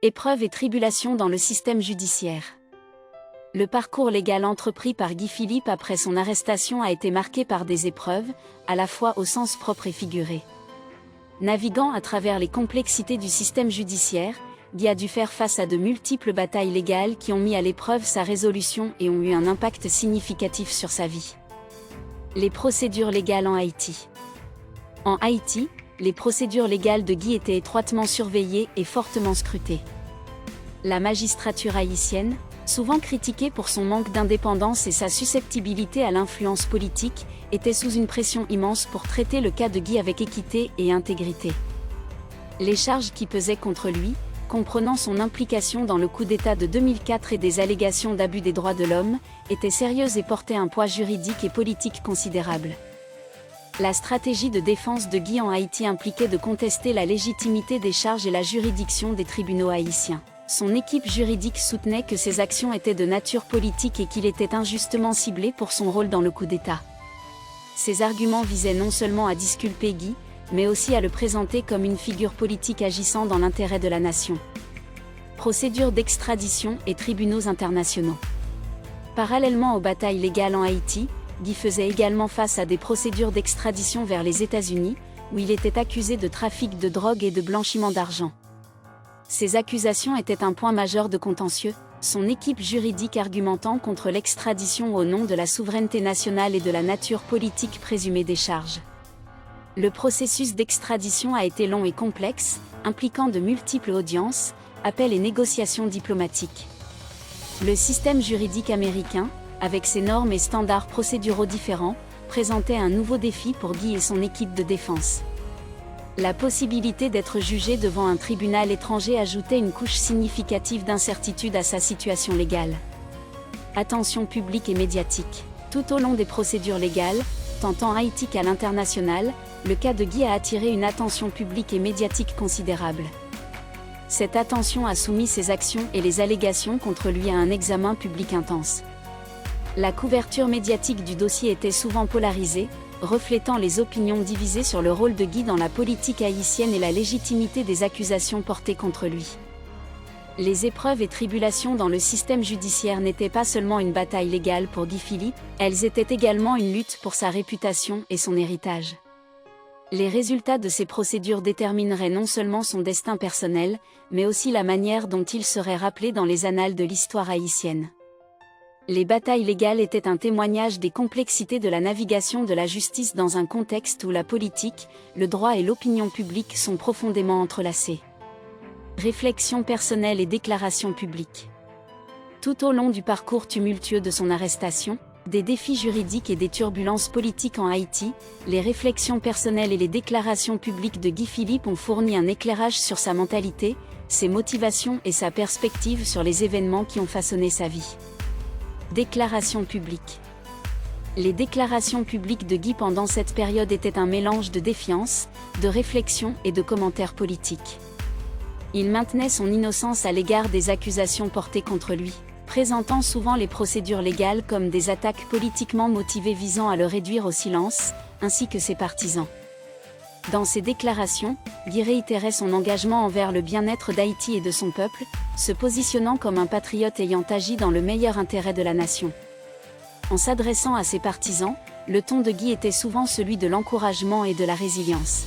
Épreuves et tribulations dans le système judiciaire. Le parcours légal entrepris par Guy Philippe après son arrestation a été marqué par des épreuves, à la fois au sens propre et figuré. Naviguant à travers les complexités du système judiciaire, Guy a dû faire face à de multiples batailles légales qui ont mis à l'épreuve sa résolution et ont eu un impact significatif sur sa vie. Les procédures légales en Haïti. En Haïti, les procédures légales de Guy étaient étroitement surveillées et fortement scrutées. La magistrature haïtienne, souvent critiquée pour son manque d'indépendance et sa susceptibilité à l'influence politique, était sous une pression immense pour traiter le cas de Guy avec équité et intégrité. Les charges qui pesaient contre lui, comprenant son implication dans le coup d'État de 2004 et des allégations d'abus des droits de l'homme, étaient sérieuses et portaient un poids juridique et politique considérable. La stratégie de défense de Guy en Haïti impliquait de contester la légitimité des charges et la juridiction des tribunaux haïtiens. Son équipe juridique soutenait que ses actions étaient de nature politique et qu'il était injustement ciblé pour son rôle dans le coup d'État. Ces arguments visaient non seulement à disculper Guy, mais aussi à le présenter comme une figure politique agissant dans l'intérêt de la nation. Procédures d'extradition et tribunaux internationaux. Parallèlement aux batailles légales en Haïti, Guy faisait également face à des procédures d'extradition vers les États-Unis, où il était accusé de trafic de drogue et de blanchiment d'argent. Ces accusations étaient un point majeur de contentieux, son équipe juridique argumentant contre l'extradition au nom de la souveraineté nationale et de la nature politique présumée des charges. Le processus d'extradition a été long et complexe, impliquant de multiples audiences, appels et négociations diplomatiques. Le système juridique américain, avec ses normes et standards procéduraux différents, présentait un nouveau défi pour Guy et son équipe de défense. La possibilité d'être jugé devant un tribunal étranger ajoutait une couche significative d'incertitude à sa situation légale. Attention publique et médiatique. Tout au long des procédures légales, tant en Haïti qu'à l'international, le cas de Guy a attiré une attention publique et médiatique considérable. Cette attention a soumis ses actions et les allégations contre lui à un examen public intense. La couverture médiatique du dossier était souvent polarisée, reflétant les opinions divisées sur le rôle de Guy dans la politique haïtienne et la légitimité des accusations portées contre lui. Les épreuves et tribulations dans le système judiciaire n'étaient pas seulement une bataille légale pour Guy Philippe, elles étaient également une lutte pour sa réputation et son héritage. Les résultats de ces procédures détermineraient non seulement son destin personnel, mais aussi la manière dont il serait rappelé dans les annales de l'histoire haïtienne. Les batailles légales étaient un témoignage des complexités de la navigation de la justice dans un contexte où la politique, le droit et l'opinion publique sont profondément entrelacés. Réflexion personnelle et déclaration publique. Tout au long du parcours tumultueux de son arrestation, des défis juridiques et des turbulences politiques en Haïti, les réflexions personnelles et les déclarations publiques de Guy Philippe ont fourni un éclairage sur sa mentalité, ses motivations et sa perspective sur les événements qui ont façonné sa vie. Déclarations publiques. Les déclarations publiques de Guy pendant cette période étaient un mélange de défiance, de réflexion et de commentaires politiques. Il maintenait son innocence à l'égard des accusations portées contre lui, présentant souvent les procédures légales comme des attaques politiquement motivées visant à le réduire au silence, ainsi que ses partisans. Dans ses déclarations, Guy réitérait son engagement envers le bien-être d'Haïti et de son peuple, se positionnant comme un patriote ayant agi dans le meilleur intérêt de la nation. En s'adressant à ses partisans, le ton de Guy était souvent celui de l'encouragement et de la résilience.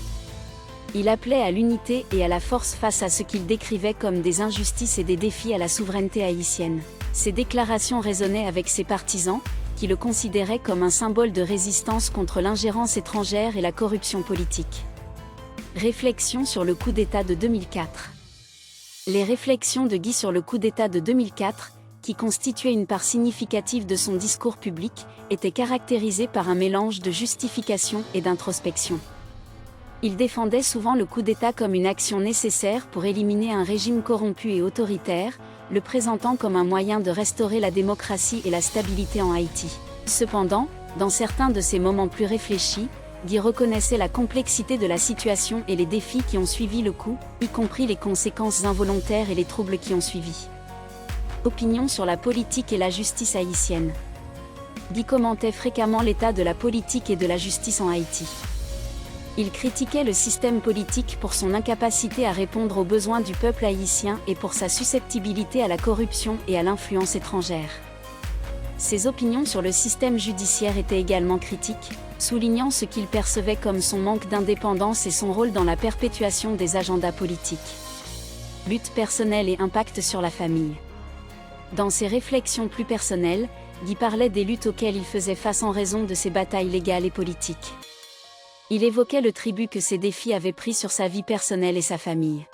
Il appelait à l'unité et à la force face à ce qu'il décrivait comme des injustices et des défis à la souveraineté haïtienne. Ses déclarations résonnaient avec ses partisans, qui le considéraient comme un symbole de résistance contre l'ingérence étrangère et la corruption politique. Réflexion sur le coup d'État de 2004. Les réflexions de Guy sur le coup d'État de 2004, qui constituait une part significative de son discours public, étaient caractérisées par un mélange de justification et d'introspection. Il défendait souvent le coup d'État comme une action nécessaire pour éliminer un régime corrompu et autoritaire, le présentant comme un moyen de restaurer la démocratie et la stabilité en Haïti. Cependant, dans certains de ces moments plus réfléchis, Guy reconnaissait la complexité de la situation et les défis qui ont suivi le coup, y compris les conséquences involontaires et les troubles qui ont suivi. Opinion sur la politique et la justice haïtienne. Guy commentait fréquemment l'état de la politique et de la justice en Haïti. Il critiquait le système politique pour son incapacité à répondre aux besoins du peuple haïtien et pour sa susceptibilité à la corruption et à l'influence étrangère. Ses opinions sur le système judiciaire étaient également critiques, soulignant ce qu'il percevait comme son manque d'indépendance et son rôle dans la perpétuation des agendas politiques. Lutte personnelle et impact sur la famille. Dans ses réflexions plus personnelles, Guy parlait des luttes auxquelles il faisait face en raison de ses batailles légales et politiques. Il évoquait le tribut que ces défis avaient pris sur sa vie personnelle et sa famille.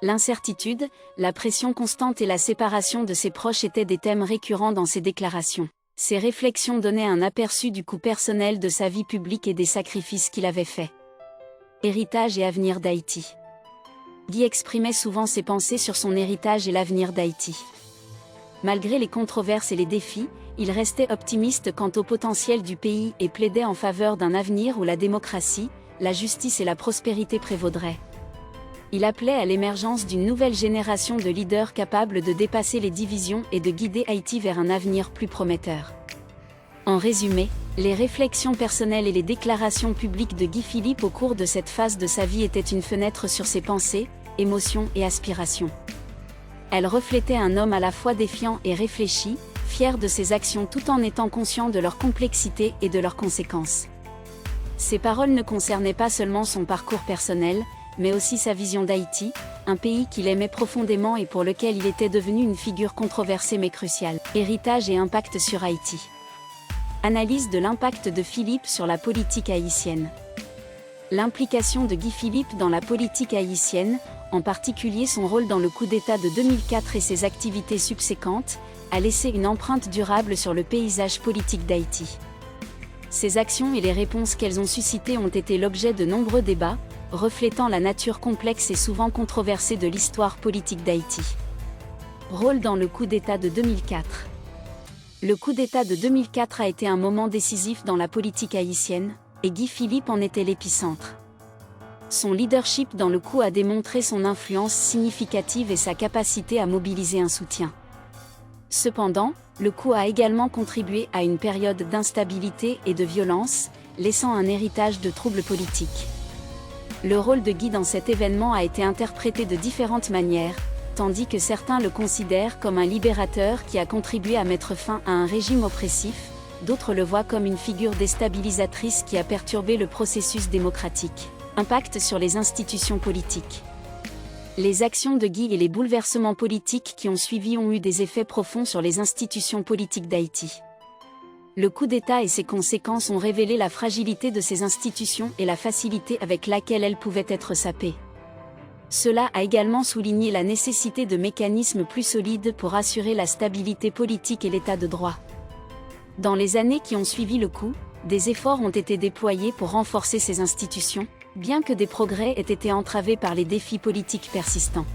L'incertitude, la pression constante et la séparation de ses proches étaient des thèmes récurrents dans ses déclarations. Ses réflexions donnaient un aperçu du coût personnel de sa vie publique et des sacrifices qu'il avait faits. Héritage et avenir d'Haïti. Guy exprimait souvent ses pensées sur son héritage et l'avenir d'Haïti. Malgré les controverses et les défis, il restait optimiste quant au potentiel du pays et plaidait en faveur d'un avenir où la démocratie, la justice et la prospérité prévaudraient. Il appelait à l'émergence d'une nouvelle génération de leaders capables de dépasser les divisions et de guider Haïti vers un avenir plus prometteur. En résumé, les réflexions personnelles et les déclarations publiques de Guy Philippe au cours de cette phase de sa vie étaient une fenêtre sur ses pensées, émotions et aspirations. Elles reflétaient un homme à la fois défiant et réfléchi, fier de ses actions tout en étant conscient de leur complexité et de leurs conséquences. Ses paroles ne concernaient pas seulement son parcours personnel, mais aussi sa vision d'Haïti, un pays qu'il aimait profondément et pour lequel il était devenu une figure controversée mais cruciale. Héritage et impact sur Haïti. Analyse de l'impact de Philippe sur la politique haïtienne. L'implication de Guy Philippe dans la politique haïtienne, en particulier son rôle dans le coup d'État de 2004 et ses activités subséquentes, a laissé une empreinte durable sur le paysage politique d'Haïti. Ses actions et les réponses qu'elles ont suscitées ont été l'objet de nombreux débats, reflétant la nature complexe et souvent controversée de l'histoire politique d'Haïti. Rôle dans le coup d'État de 2004. Le coup d'État de 2004 a été un moment décisif dans la politique haïtienne, et Guy Philippe en était l'épicentre. Son leadership dans le coup a démontré son influence significative et sa capacité à mobiliser un soutien. Cependant, le coup a également contribué à une période d'instabilité et de violence, laissant un héritage de troubles politiques. Le rôle de Guy dans cet événement a été interprété de différentes manières, tandis que certains le considèrent comme un libérateur qui a contribué à mettre fin à un régime oppressif, d'autres le voient comme une figure déstabilisatrice qui a perturbé le processus démocratique. Impact sur les institutions politiques. Les actions de Guy et les bouleversements politiques qui ont suivi ont eu des effets profonds sur les institutions politiques d'Haïti. Le coup d'État et ses conséquences ont révélé la fragilité de ces institutions et la facilité avec laquelle elles pouvaient être sapées. Cela a également souligné la nécessité de mécanismes plus solides pour assurer la stabilité politique et l'état de droit. Dans les années qui ont suivi le coup, des efforts ont été déployés pour renforcer ces institutions, bien que des progrès aient été entravés par les défis politiques persistants.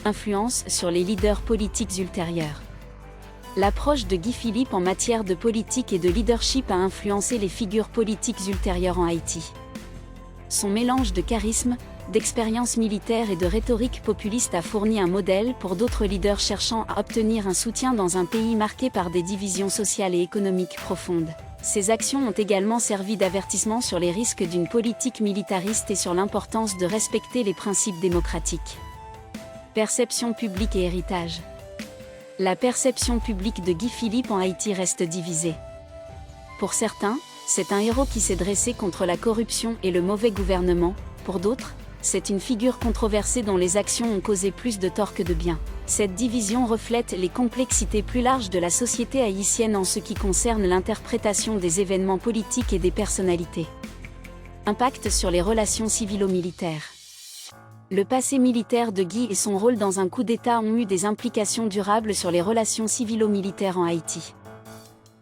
Influence sur les leaders politiques ultérieurs. L'approche de Guy Philippe en matière de politique et de leadership a influencé les figures politiques ultérieures en Haïti. Son mélange de charisme, d'expérience militaire et de rhétorique populiste a fourni un modèle pour d'autres leaders cherchant à obtenir un soutien dans un pays marqué par des divisions sociales et économiques profondes. Ces actions ont également servi d'avertissement sur les risques d'une politique militariste et sur l'importance de respecter les principes démocratiques. Perception publique et héritage. La perception publique de Guy Philippe en Haïti reste divisée. Pour certains, c'est un héros qui s'est dressé contre la corruption et le mauvais gouvernement, pour d'autres, c'est une figure controversée dont les actions ont causé plus de tort que de bien. Cette division reflète les complexités plus larges de la société haïtienne en ce qui concerne l'interprétation des événements politiques et des personnalités. Impact sur les relations civilo-militaires. Le passé militaire de Guy et son rôle dans un coup d'État ont eu des implications durables sur les relations civilo-militaires en Haïti.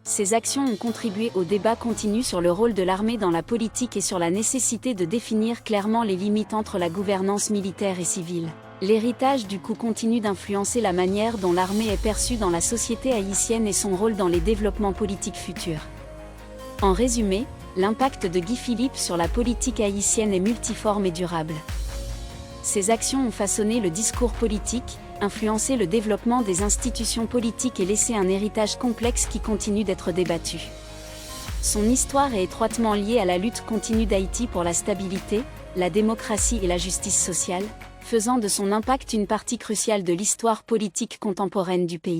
Ces actions ont contribué au débat continu sur le rôle de l'armée dans la politique et sur la nécessité de définir clairement les limites entre la gouvernance militaire et civile. L'héritage du coup continue d'influencer la manière dont l'armée est perçue dans la société haïtienne et son rôle dans les développements politiques futurs. En résumé, l'impact de Guy Philippe sur la politique haïtienne est multiforme et durable. Ces actions ont façonné le discours politique, influencé le développement des institutions politiques et laissé un héritage complexe qui continue d'être débattu. Son histoire est étroitement liée à la lutte continue d'Haïti pour la stabilité, la démocratie et la justice sociale, faisant de son impact une partie cruciale de l'histoire politique contemporaine du pays.